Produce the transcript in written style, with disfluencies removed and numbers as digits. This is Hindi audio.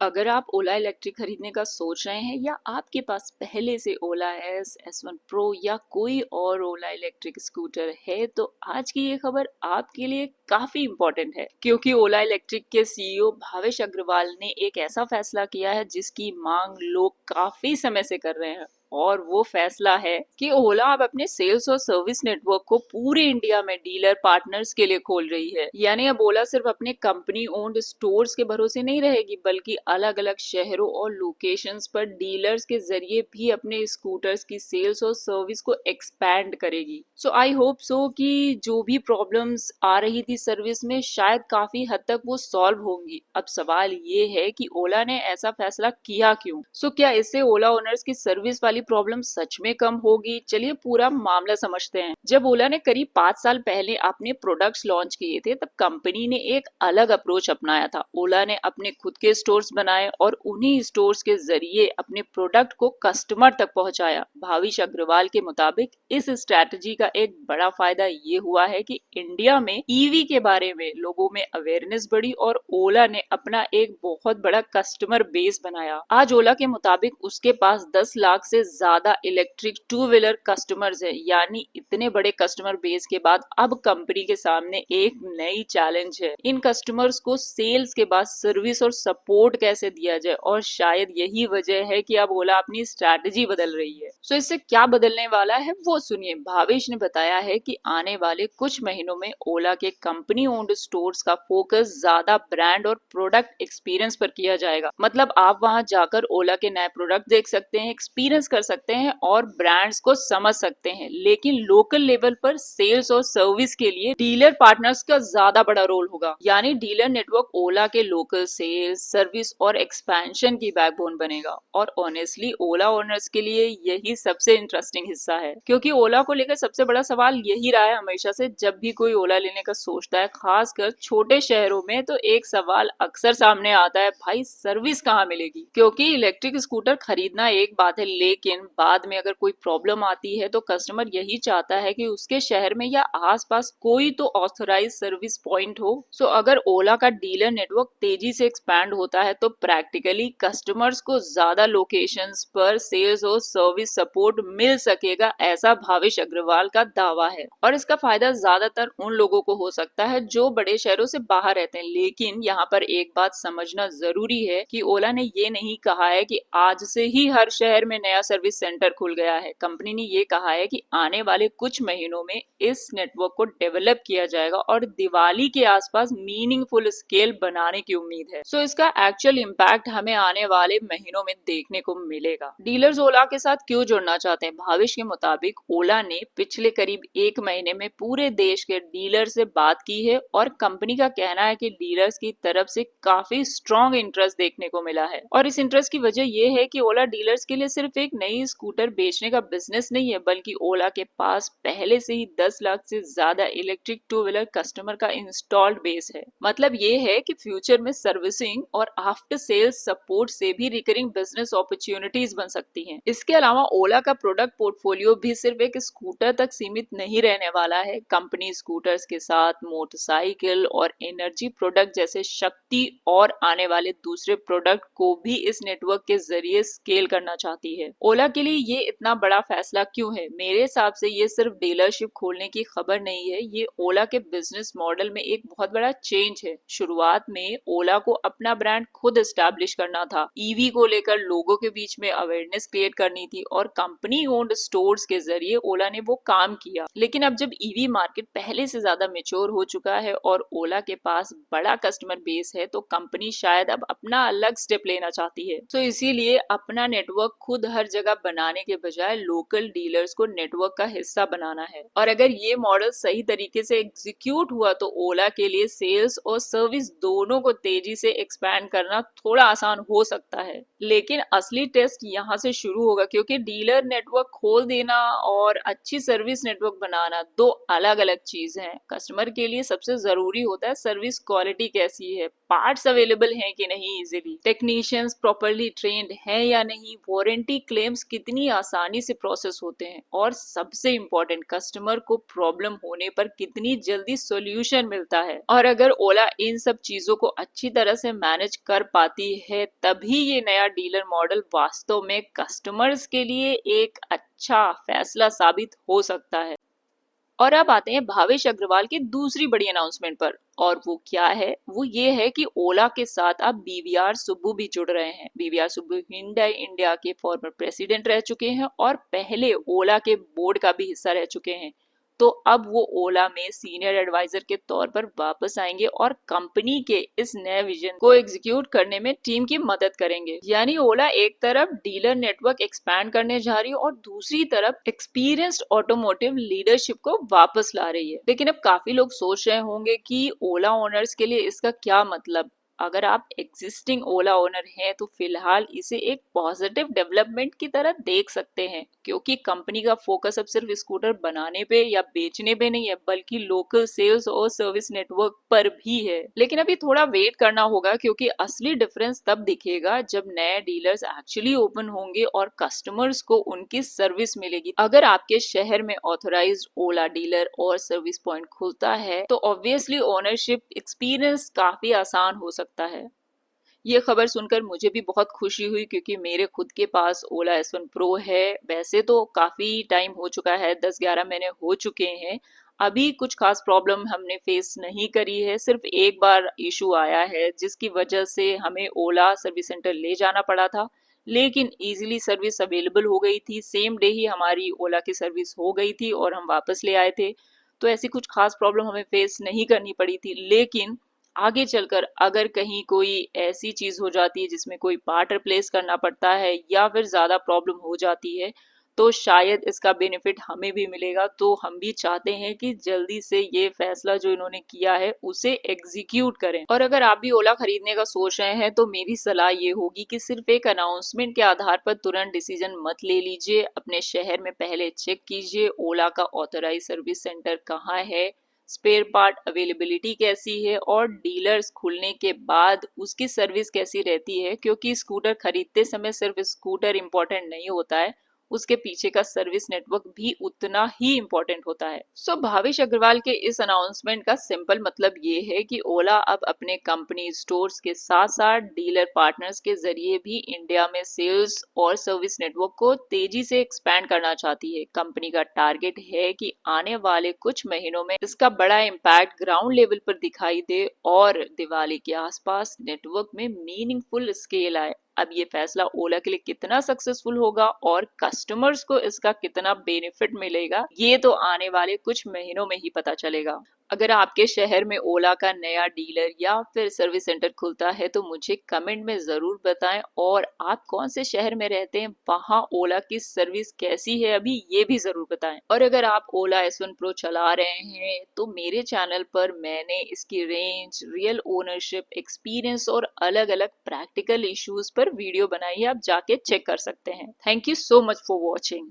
अगर आप ओला इलेक्ट्रिक खरीदने का सोच रहे हैं या आपके पास पहले से ओला एस S1 प्रो या कोई और ओला इलेक्ट्रिक स्कूटर है तो आज की ये खबर आपके लिए काफी इम्पोर्टेंट है, क्योंकि ओला इलेक्ट्रिक के सीईओ भावेश अग्रवाल ने एक ऐसा फैसला किया है जिसकी मांग लोग काफी समय से कर रहे हैं। और वो फैसला है कि ओला अब अपने सेल्स और सर्विस नेटवर्क को पूरे इंडिया में डीलर पार्टनर्स के लिए खोल रही है। यानी अब ओला सिर्फ अपने कंपनी ओन्ड स्टोर्स के भरोसे नहीं रहेगी, बल्कि अलग अलग शहरों और लोकेशंस पर डीलर्स के जरिए भी अपने स्कूटर्स की सेल्स और सर्विस को एक्सपैंड करेगी। सो आई होप सो कि जो भी प्रॉब्लम्स आ रही थी सर्विस में, शायद काफी हद तक वो सॉल्व होंगी। अब सवाल ये है कि ओला ने ऐसा फैसला किया क्यों? सो क्या इससे ओला ओनर्स की सर्विस वाली प्रॉब्लम सच में कम होगी? चलिए पूरा मामला समझते हैं। जब ओला ने करीब 5 साल पहले अपने प्रोडक्ट्स लॉन्च किए थे, तब कंपनी ने एक अलग अप्रोच अपनाया था। ओला ने अपने खुद के स्टोर्स बनाए और उन्हीं स्टोर्स के जरिए अपने प्रोडक्ट को कस्टमर तक पहुंचाया। भावेश अग्रवाल के मुताबिक इस स्ट्रैटेजी का एक बड़ा फायदा ये हुआ है कि इंडिया में ईवी के बारे में लोगों में अवेयरनेस बढ़ी और ओला ने अपना एक बहुत बड़ा कस्टमर बेस बनाया। आज ओला के मुताबिक उसके पास 10 लाख से ज्यादा इलेक्ट्रिक टू व्हीलर कस्टमर्स है। यानी इतने बड़े कस्टमर बेस के बाद अब कंपनी के सामने एक नई चैलेंज है। इन कस्टमर्स को सेल्स के बाद सर्विस और सपोर्ट कैसे दिया जाए, और शायद यही वजह है कि अब ओला अपनी स्ट्रैटेजी बदल रही है। सो इससे क्या बदलने वाला है वो सुनिए। भावेश ने बताया है कि आने वाले कुछ महीनों में ओला के कंपनी ओन्ड स्टोर्स का फोकस ज्यादा ब्रांड और प्रोडक्ट एक्सपीरियंस पर किया जाएगा। मतलब आप वहां जाकर ओला के नए प्रोडक्ट देख सकते हैं, एक्सपीरियंस कर सकते हैं और ब्रांड्स को समझ सकते हैं। लेकिन लोकल लेवल पर सेल्स और सर्विस के लिए डीलर पार्टनर्स का ज्यादा बड़ा रोल होगा। यानी डीलर नेटवर्क ओला के लोकल सेल्स, सर्विस और एक्सपेंशन की बैकबोन बनेगा। और ऑनेस्टली ओला ओनर्स के लिए यही सबसे इंटरेस्टिंग हिस्सा है, क्योंकि ओला को लेकर सबसे बड़ा सवाल यही रहा है हमेशा से। जब भी कोई ओला लेने का सोचता है, खासकर छोटे शहरों में, तो एक सवाल अक्सर सामने आता है, भाई सर्विस कहाँ मिलेगी? क्योंकि इलेक्ट्रिक स्कूटर खरीदना एक बात है, लेकिन बाद में अगर कोई प्रॉब्लम आती है तो कस्टमर यही चाहता है कि उसके शहर में या आसपास कोई तो ऑथराइज सर्विस पॉइंट हो। सो अगर ओला का डीलर नेटवर्क तेजी से एक्सपैंड होता है तो प्रैक्टिकली कस्टमर्स को ज्यादा लोकेशंस पर सेल्स और सर्विस सपोर्ट मिल सकेगा, ऐसा भावेश अग्रवाल का दावा है। और इसका फायदा ज्यादातर उन लोगों को हो सकता है जो बड़े शहरों से बाहर रहते हैं। लेकिन यहाँ पर एक बात समझना जरूरी है कि ओला ने ये नहीं कहा है कि आज से ही हर शहर में नया सर्विस सेंटर खुल गया है। कंपनी ने ये कहा है कि आने वाले कुछ महीनों में इस नेटवर्क को डेवलप किया जाएगा और दिवाली के आसपास मीनिंगफुल स्केल बनाने की उम्मीद है। सो इसका एक्चुअल इम्पैक्ट हमें आने वाले महीनों में देखने को मिलेगा। डीलर्स ओला के साथ क्यों जुड़ना चाहते हैं? भावेश के मुताबिक ओला ने पिछले करीब एक महीने में पूरे देश के डीलर से बात की है और कंपनी का कहना है कि डीलर्स की तरफ से काफी स्ट्रॉन्ग इंटरेस्ट देखने को मिला है। और इस इंटरेस्ट की वजह यह है कि ओला डीलर्स के लिए सिर्फ एक नई स्कूटर बेचने का बिजनेस नहीं है, बल्कि ओला के पास पहले से ही 10 लाख से ज्यादा इलेक्ट्रिक टू व्हीलर कस्टमर का इंस्टॉल्ड बेस है। मतलब ये है कि फ्यूचर में सर्विसिंग और आफ्टर सेल्स सपोर्ट से भी रिकरिंग बिजनेस अपॉर्चुनिटीज बन सकती हैं। इसके अलावा ओला का प्रोडक्ट पोर्टफोलियो भी सिर्फ एक स्कूटर तक सीमित नहीं रहने वाला है। कंपनी स्कूटर्स के साथ मोटरसाइकिल और एनर्जी प्रोडक्ट जैसे शक्ति और आने वाले दूसरे प्रोडक्ट को भी इस नेटवर्क के जरिए स्केल करना चाहती है। ओला के लिए ये इतना बड़ा फैसला क्यों है? मेरे हिसाब से ये सिर्फ डीलरशिप खोलने की खबर नहीं है, ये ओला के बिजनेस मॉडल में एक बहुत बड़ा चेंज है। शुरुआत में ओला को अपना ब्रांड खुद एस्टैब्लिश करना था, ईवी को लेकर लोगों के बीच में अवेयरनेस क्रिएट करनी थी और कंपनी ओन्ड स्टोर्स के जरिए ओला ने वो काम किया। लेकिन अब जब ईवी मार्केट पहले से ज्यादा मेच्योर हो चुका है और ओला के पास बड़ा कस्टमर बेस है, तो कंपनी शायद अब अपना अलग स्टेप लेना चाहती है। तो इसीलिए अपना नेटवर्क खुद हर जगह बनाने के बजाय लोकल डीलर्स को नेटवर्क का हिस्सा बनाना है। और अगर ये मॉडल सही तरीके से एग्जीक्यूट हुआ तो ओला के लिए सेल्स और सर्विस दोनों को तेजी से एक्सपैंड करना थोड़ा आसान हो सकता है। लेकिन असली टेस्ट यहाँ से शुरू होगा, क्योंकि डीलर नेटवर्क खोल देना और अच्छी सर्विस नेटवर्क बनाना दो अलग अलग चीज हैं। कस्टमर के लिए सबसे जरूरी होता है सर्विस क्वालिटी कैसी है, पार्ट्स अवेलेबल हैं कि नहीं इजीली, टेक्नीशियंस प्रॉपरली ट्रेन्ड हैं या नहीं, वारंटी क्लेम्स कितनी आसानी से प्रोसेस होते हैं, और सबसे इम्पोर्टेंट कस्टमर को प्रॉब्लम होने पर कितनी जल्दी सॉल्यूशन मिलता है। और अगर ओला इन सब चीजों को अच्छी तरह से मैनेज कर पाती है तभी ये नया डीलर मॉडल वास्तव में कस्टमर्स के लिए एक अच्छा फैसला साबित हो सकता है। और अब आते हैं भावेश अग्रवाल की दूसरी बड़ी अनाउंसमेंट पर, और वो क्या है, वो ये है कि ओला के साथ अब बीवीआर सुब्बू भी जुड़ रहे हैं। बीवीआर सुब्बू हिंडई इंडिया के फॉर्मर प्रेसिडेंट रह चुके हैं और पहले ओला के बोर्ड का भी हिस्सा रह चुके हैं। तो अब वो ओला में सीनियर एडवाइजर के तौर पर वापस आएंगे और कंपनी के इस नए विजन को एग्जीक्यूट करने में टीम की मदद करेंगे। यानी ओला एक तरफ डीलर नेटवर्क एक्सपैंड करने जा रही है और दूसरी तरफ एक्सपीरियंस्ड ऑटोमोटिव लीडरशिप को वापस ला रही है। लेकिन अब काफी लोग सोच रहे होंगे कि ओला ओनर्स के लिए इसका क्या मतलब। अगर आप एग्जिस्टिंग ओला ओनर हैं तो फिलहाल इसे एक पॉजिटिव डेवलपमेंट की तरह देख सकते हैं, क्योंकि कंपनी का फोकस अब सिर्फ स्कूटर बनाने पे या बेचने पे नहीं है, बल्कि लोकल सेल्स और सर्विस नेटवर्क पर भी है। लेकिन अभी थोड़ा वेट करना होगा, क्योंकि असली डिफरेंस तब दिखेगा जब नए डीलर्स एक्चुअली ओपन होंगे और कस्टमर्स को उनकी सर्विस मिलेगी। अगर आपके शहर में ऑथराइज्ड ओला डीलर और सर्विस पॉइंट खुलता है तो ऑब्वियसली ओनरशिप एक्सपीरियंस काफी आसान हो सकता है। ये खबर सुनकर मुझे भी बहुत खुशी हुई, क्योंकि मेरे खुद के पास ओला S1 Pro है। वैसे तो काफी टाइम हो चुका है, 10-11 महीने हो चुके हैं। अभी कुछ खास प्रॉब्लम हमने फेस नहीं करी है, सिर्फ एक बार इशू आया है जिसकी वजह से हमें ओला सर्विस सेंटर ले जाना पड़ा था, लेकिन इजीली सर्विस अवेलेबल हो गई थी। सेम डे ही हमारी ओला की सर्विस हो गई थी और हम वापस ले आए थे। तो ऐसी कुछ खास प्रॉब्लम हमें फेस नहीं करनी पड़ी थी। लेकिन आगे चलकर अगर कहीं कोई ऐसी चीज हो जाती है जिसमें कोई पार्ट रिप्लेस करना पड़ता है या फिर ज्यादा प्रॉब्लम हो जाती है, तो शायद इसका बेनिफिट हमें भी मिलेगा। तो हम भी चाहते हैं कि जल्दी से ये फैसला जो इन्होंने किया है उसे एग्जीक्यूट करें। और अगर आप भी ओला खरीदने का सोच रहे हैं तो मेरी सलाह ये होगी कि सिर्फ एक अनाउंसमेंट के आधार पर तुरंत डिसीजन मत ले लीजिए। अपने शहर में पहले चेक कीजिए ओला का ऑथराइज सर्विस सेंटर कहाँ है, स्पेयर पार्ट अवेलेबिलिटी कैसी है, और डीलर्स खुलने के बाद उसकी सर्विस कैसी रहती है, क्योंकि स्कूटर खरीदते समय सिर्फ स्कूटर इंपॉर्टेंट नहीं होता है, उसके पीछे का सर्विस नेटवर्क भी उतना ही इम्पोर्टेंट होता है। सो भावेश अग्रवाल के इस अनाउंसमेंट का सिंपल मतलब ये है कि ओला अब अपने कंपनी स्टोर्स के साथ साथ डीलर पार्टनर्स के जरिए भी इंडिया में सेल्स और सर्विस नेटवर्क को तेजी से एक्सपैंड करना चाहती है। कंपनी का टारगेट है कि आने वाले कुछ महीनों में इसका बड़ा इम्पैक्ट ग्राउंड लेवल पर दिखाई दे और दिवाली के आसपास नेटवर्क में मीनिंगफुल स्केल आए। अब ये फैसला ओला के लिए कितना सक्सेसफुल होगा और कस्टमर्स को इसका कितना बेनिफिट मिलेगा, ये तो आने वाले कुछ महीनों में ही पता चलेगा। अगर आपके शहर में ओला का नया डीलर या फिर सर्विस सेंटर खुलता है तो मुझे कमेंट में जरूर बताएं, और आप कौन से शहर में रहते हैं, वहां ओला की सर्विस कैसी है अभी, ये भी जरूर बताएं। और अगर आप ओला S1 Pro चला रहे हैं तो मेरे चैनल पर मैंने इसकी रेंज, रियल ओनरशिप एक्सपीरियंस और अलग अलग प्रैक्टिकल इश्यूज पर वीडियो बनाई है, आप जाके चेक कर सकते हैं। Thank you so much for watching.